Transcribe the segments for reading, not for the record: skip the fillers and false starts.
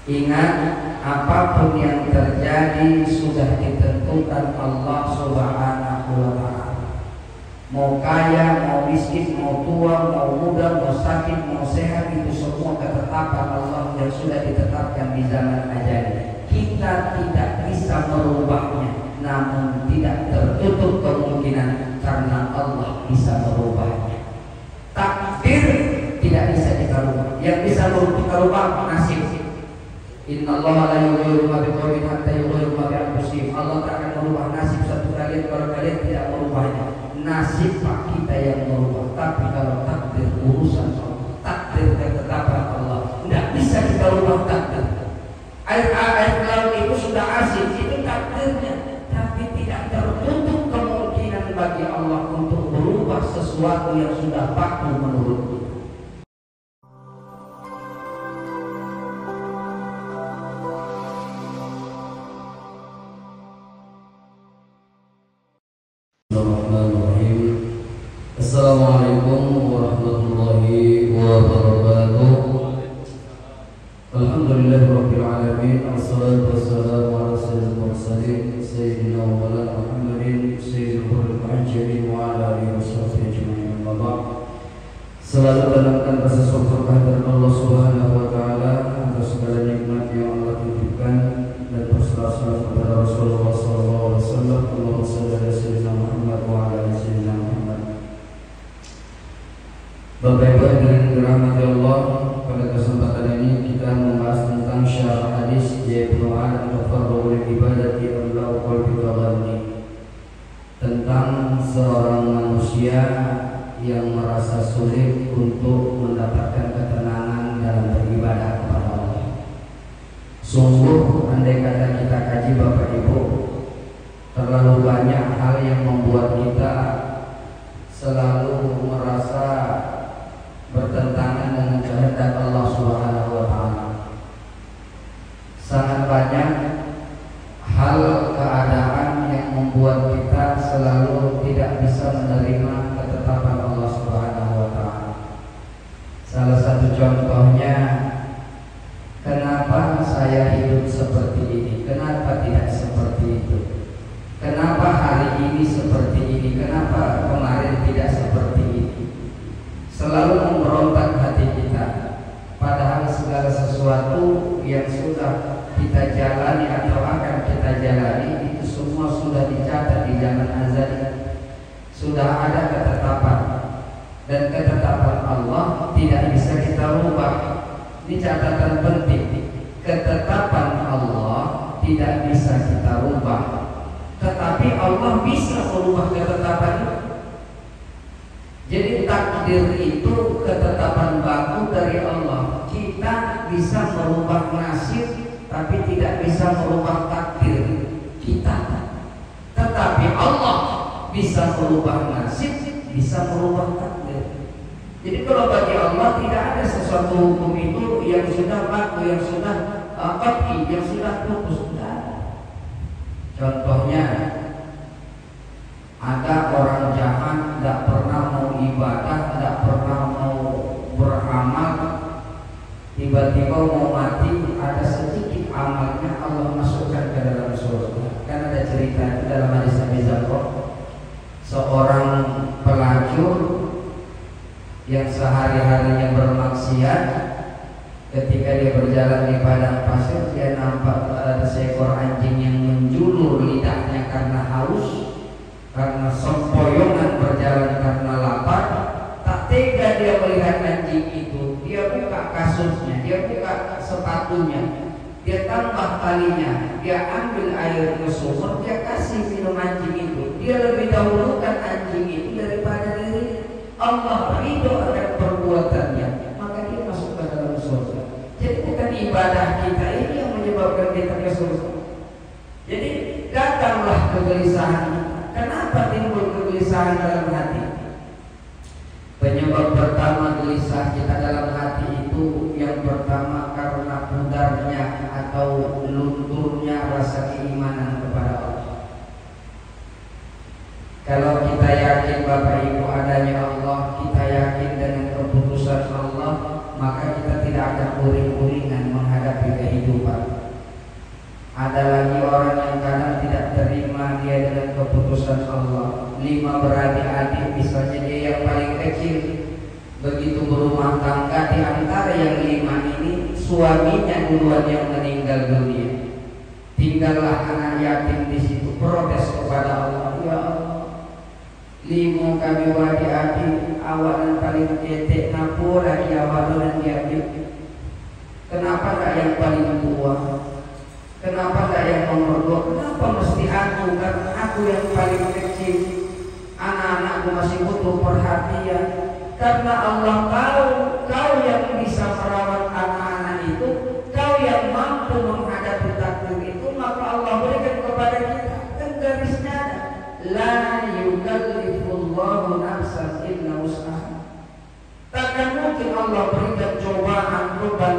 Ingat, apapun yang terjadi sudah ditentukan Allah Subhanahu wa Ta'ala. Mau kaya, mau miskin, mau tua, mau muda, mau sakit, mau sehat, itu semua ketetapan Allah yang sudah ditetapkan di zaman ajal. Kita tidak bisa merubahnya, namun tidak tertutup kemungkinan karena Allah bisa merubahnya. Takdir tidak bisa kita rubah. Yang bisa kita rubah nasib. Innallaha la yughayyiru ma biqaumin hatta yughayyiru ma bi anfusihim. Allah tak akan merubah nasib satu kalian kalau kalian tidak merubahnya. Nasib Pak kita yang merubah. Tapi kalau takdir urusan Allah, takdir ketetapan Allah, tidak bisa kita rubah takdir. Air laut itu sudah asin, itu takdirnya. Tapi tidak tertutup kemungkinan bagi Allah untuk merubah sesuatu yang sudah baku menurutnya. Assalamualaikum warahmatullahi wabarakatuh. Alhamdulillahirabbil alamin. Wassalatu wassalamu ala sayyidil mursalin sayyidina wa maulana Muhammadin sayyidil muhajirin wa ala alihi washabbihi ajma'in. Amma ba'd. Selalu tanamkan rasa syukur kehadirat Allah Subhanahu wa taala atas segala nikmat yang Allah titipkan dan bersalawat kepada Rasulullah sallallahu alaihi wasallam. Allahumma shalli ala sayyidina Muhammad wa ala ali sayyidina Muhammad. Bapak Ibu yang dirahmati Allah, pada kesempatan ini kita membahas tentang syarah hadis yaitu al-tafarru'ul ibadati amlau qalbi taghanni, tentang seorang manusia yang merasa sulit untuk mendapatkan ketenangan dalam beribadah kepada Allah. Sungguh andai kata kita kaji Bapak Ibu, terlalu banyak hal yang membuat kita selalu merasa bertentangan dengan kehendak Allah Subhanahu wa taala. Sangat banyak hal keadaan yang membuat kita selalu tidak bisa menerima ketetapan Allah Subhanahu wa taala. Salah satu contohnya, kenapa saya hidup seperti ini? Kenapa tidak seperti itu? Kenapa hari ini seperti ini? Kenapa kemarin tidak seperti ini? Selalu memberontak hati kita, padahal segala sesuatu yang sudah kita jalani atau akan kita jalani itu semua sudah dicatat di zaman azali. Sudah ada ketetapan, dan ketetapan Allah tidak bisa kita rubah. Ini catatan penting. Ketetapan Allah tidak bisa kita rubah, tetapi Allah bisa merubah ketetapan itu. Jadi takdir itu ketetapan baku dari Allah. Kita bisa merubah nasib, tapi tidak bisa merubah takdir kita. Tetapi Allah bisa merubah nasib, bisa merubah takdir. Jadi kalau bagi Allah tidak ada sesuatu hukum itu yang sudah baku, yang sudah qat'i, yang sudah putus. Contohnya, ada orang jahat, tidak pernah mau ibadah, tidak pernah mau beramal, tiba-tiba mau mati, ada sedikit amalnya Allah masukkan ke dalam surga. Kan ada cerita itu dalam hadis Abi Dzar, seorang pelacur yang sehari-harinya bermaksiat, ketika dia berjalan di padang pasir, dia nampak ada seekor anjing yang menjulur lidahnya karena haus, karena sempoyongan berjalan karena lapar. Tak tega dia melihat anjing itu, dia buka kasusnya, dia buka sepatunya, dia tambah talinya, dia ambil air ke sumur, dia kasih minum anjing itu. Dia lebih dahulukan anjing itu daripada dirinya. Allah ridho akan perbuatannya, maka dia masuk ke dalam surga. Jadi bukan ibadah kita ini yang menyebabkan kita ke surga. Jadi datanglah kegelisahan. Kenapa timbul kegelisahan dalam hati? Penyebab pertama gelisah kita dalam hati itu, yang pertama karena pudarnya atau lunturnya rasa keimanan kepada Allah. Kalau kita yakin Bapak Ibu adanya Allah, kita yakin dengan keputusan Allah, maka kita tidak akan uring-uringan menghadapi kehidupan. Ada lagi orang yang kadang tidak terima dia dengan keputusan Allah. 5 beradik-adik, misalnya dia yang paling kecil, begitu berumah tangga, di antara yang 5 ini suaminya duluan yang meninggal dunia, tinggallah anak yatim di situ. Protes kepada Allah, ya Allah, 5 kami adik-adik, awalan paling ketek napu lagi awalan diambil. Kenapa tak yang paling tua? Kenapa tak yang nomor 2? Kenapa mesti aku? Karena aku yang paling kecil. Anak-anakku masih butuh perhatian. Karena Allah tahu kau yang bisa merawat anak-anak itu, kau yang mampu menghadapi takdir itu, maka Allah berikan kepada kita. Dan garisnya la yukallifullahu nafsan illa wus'aha. Takkan mungkin Allah berikan cobaan beban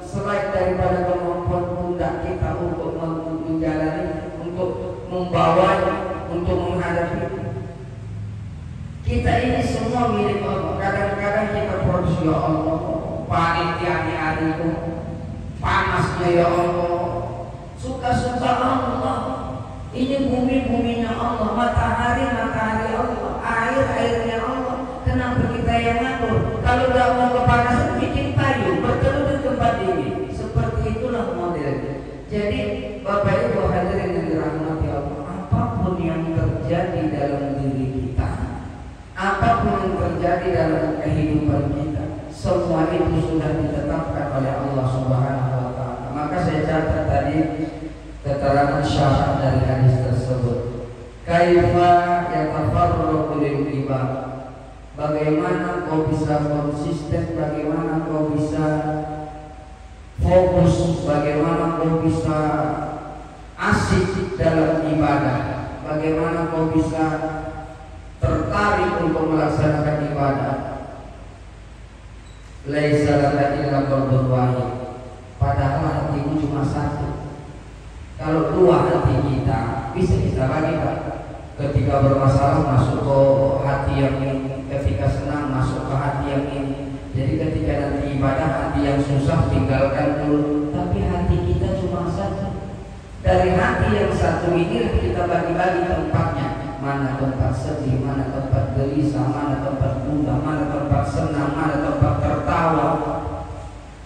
selain daripada kemampuan pundak kita untuk menjalani, untuk membawanya, untuk menghadapi. Kita ini semua milik Allah. Kadang-kadang kita protes, ya Allah, panitia hari itu panasnya, ya Allah, suka-suka Allah. Ini bumi-buminya Allah, matahari Allah, airnya Allah. Kenapa kita yang ngatur? Kalau tidak mau kepanasan, bikin payung, berteduh di tempat dingin. Seperti itulah modelnya. Jadi Bapak Ibu hadirin yang dirahmati Allah, apapun yang terjadi dalam diri kita, apapun yang terjadi dalam kehidupan kita, semua itu sudah ditetapkan oleh Allah Subhanahu wa Ta'ala. Maka saya catat tadi keterangan syarah dari hadis tersebut. Kaifa yatafarraqu lil ibad. Bagaimana kau bisa konsisten, bagaimana kau bisa fokus, bagaimana kau bisa asik dalam ibadah, bagaimana kau bisa tertarik untuk melaksanakan ibadah. Laisa laka illa qalbun wahid. Padahal hatimu cuma satu. Kalau 2 hati kita bisa kita bagi, Pak. Ketika bermasalah masuk ke hati yang ini, ketika senang masuk ke hati yang ini. Jadi ketika nanti ibadah, hati yang susah tinggalkan dulu. Tapi hati kita cuma satu. Dari hati yang satu ini kita bagi-bagi tempatnya. Mana tempat sedih, mana tempat gelisah, mana tempat gundah, mana tempat senang, mana tempat tertawa.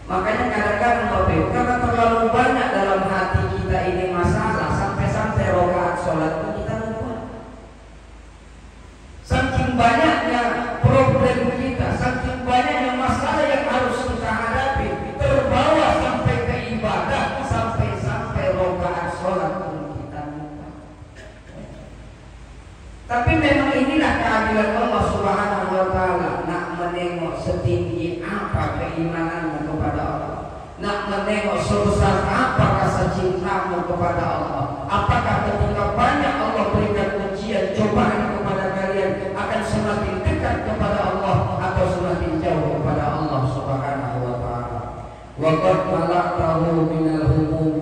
Makanya kadang-kadang Bapak Ibu, karena terlalu banyak dalam hati kita ini masalah, sampai-sampai rakaat sholat itu kita lupa. Saking banyaknya problem kita, saking banyaknya masalah yang harus kita hadapi, terbawa sampai ke ibadah, sampai-sampai rakaat sholat pun kita lupa. Tapi memang inilah keadilan Allah Subhanahu wa Ta'ala. Nak menengok setinggi apa keimananmu kepada Allah, nak menengok sebesar apa rasa cintamu kepada Allah. Apakah ketika banyak Allah berikan ujian, cobaan kepada kalian, akan semakin dekat kepada Allah atau semakin jauh kepada Allah Subhanahu wa Ta'ala. Wa qad malaktahu minal humum.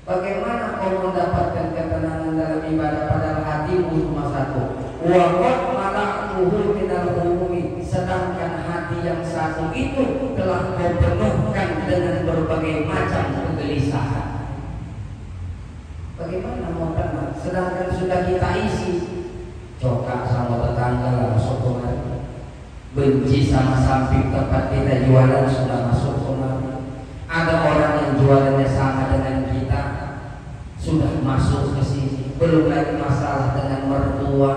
Bagaimana kau mendapatkan ketenangan dalam ibadah padahal hatimu cuma satu? Wa qad malaktuhu minal humumi. Sedangkan hati yang satu itu telah kau penuhkan dengan berbagai macam kegelisahan. Bagaimana mau tenang? Sedangkan sudah kita isi cokak sama tetangga masuk kemari, benci sama samping tempat kita jualan sudah masuk kemari. Ada orang yang jualannya sama dengan kita sudah masuk ke sini. Belum lagi masalah dengan mertua,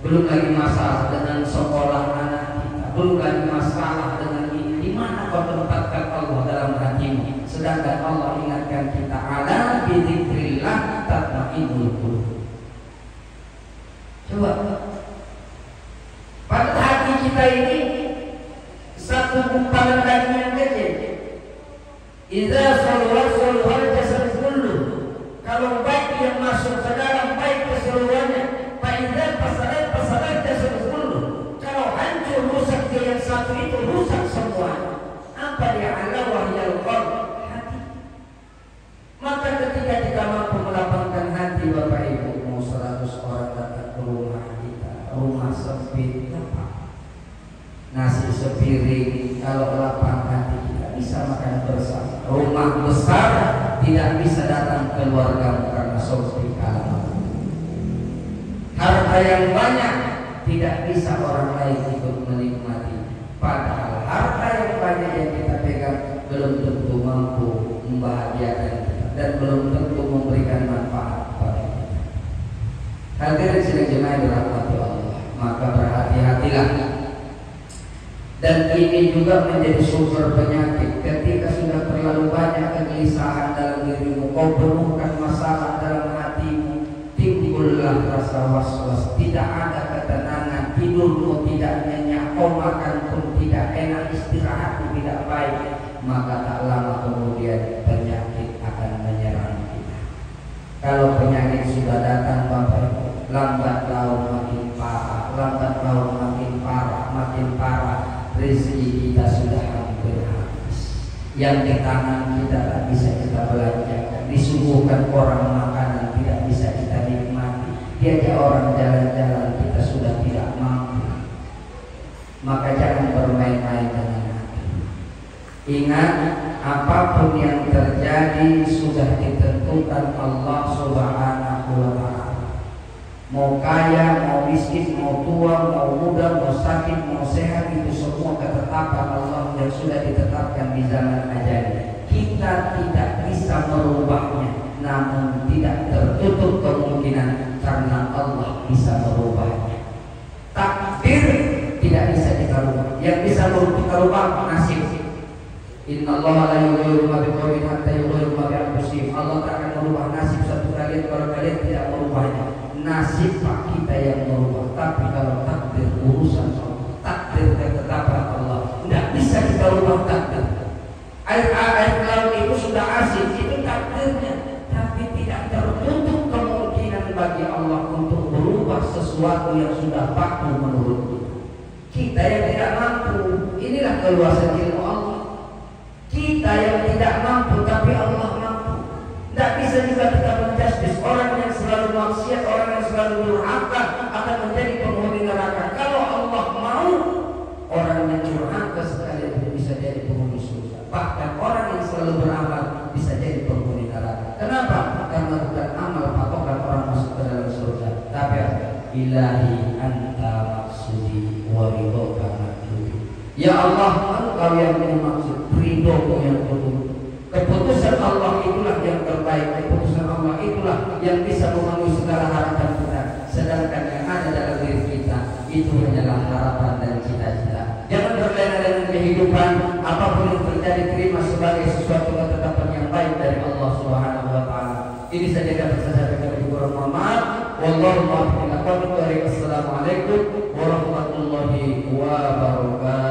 belum lagi masalah dengan sekolah anak kita, belum lagi masalah dengan ini. Di mana kau tempatkan Allah dalam hatimu? Sedangkan Allah ingatkan kita, ala bidzikrillah tatma'innul qulub. Coba, pada hati kita ini satu gumpalan daging yang kecil. Idza salawal jasad kullu. Kalau baik yang masuk ke dalam baik keseluruhannya. Fa'idza fasadat jasad kullu. Kalau hancur rusak dia yang satu itu rusak semua. Apa dia ala wahyal qalb, hati. Maka ketika kita mampu melapangkan hati Bapak Ibu, mau 100 orang datang ke rumah kita, rumah sempit, apa? Nasi sepiring, kalau lapang hati tidak bisa makan bersama. Rumah besar tidak bisa datang keluargamu karena sempit kalah. Harta yang banyak tidak bisa orang lain ikut menikmati. Padahal harta yang banyak yang kita pegang belum tentu mampu membahagiakan kita dan belum tentu memberikan manfaat pada kita. Hadirin sidang jemaah dirahmati Allah, maka berhati-hatilah. Dan ini juga menjadi sumber penyakit. Ketika sudah terlalu banyak kegelisahan dalam dirimu, kau penuhkan masalah dalam hatimu, timbullah rasa was-was, tidak ada ketenangan, tidurmu tidak nyenyak, kau makan pun tidak enak, istirahatmu tidak baik, maka tak lama kemudian penyakit akan menyerang kita. Kalau penyakit sudah datang Bapak Ibu, lambat laun makin parah, lambat laun makin parah, makin parah. Rezeki kita sudah hampir habis. Yang di tangan kita tak bisa kita belanjakan. Disuguhkan orang makanan tidak bisa kita nikmati. Diajak orang jalan-jalan kita sudah tidak mampu. Maka jangan bermain-main dengan hati. Ingat, apapun yang terjadi sudah ditentukan Allah Subhanahu wa Ta'ala. Mau kaya, mau miskin, mau tua, mau muda, mau sakit, mau sehat, itu semua ketetapan Allah yang sudah ditetapkan di zaman ajal. Kita tidak bisa merubahnya, namun tidak tertutup kemungkinan karena Allah bisa merubahnya. Takdir tidak bisa kita rubah. Yang bisa kita rubah nasib. Innallaha la yughayyiru ma biqaumin hatta yughayyiru ma bi anfusihim. Allah tak akan merubah nasib satu kalian kalau kalian tidak merubahnya. Nasib Pak kita yang merubah, tapi kalau takdir urusan Allah, takdir ketetapan Allah, tidak bisa kita rubah takdir. Air laut itu sudah asin, itu takdirnya, tapi tidak tertutup kemungkinan bagi Allah untuk merubah sesuatu yang sudah baku menurut kita yang tidak mampu. Inilah keluasan ilmu Allah. Kita yang tidak mampu, tapi Allah mampu. Tidak bisa juga kita menjustis orang yang selalu maksiat, orang yang selalu durhaka akan menjadi penghuni neraka. Kalau Allah mau, orang yang durhaka sekalian bisa jadi penghuni surga. Bahkan orang yang selalu beramal bisa jadi penghuni neraka. Kenapa? Karena bukan amal patokan orang masuk ke dalam surga, tapi ilahi anta maksudi wa ridhoka maksudi. Ya Allah, Engkau yang maksud, ridhomu yang betul. Keputusan Allah itulah yang terbaik. Keputusan Allah itulah yang bisa memenuhi segala harapan kita. Sedangkan yang ada dalam diri kita itu hanyalah harapan dan cita-cita. Jangan berlena dengan kehidupan. Apapun yang terjadi terima sebagai sesuatu ketetapan yang baik dari Allah Subhanahu wa Ta'ala. Ini saja dapat saya sampaikan di kurang maaf. Wallahu a'lam. Assalamualaikum warahmatullahi wabarakatuh.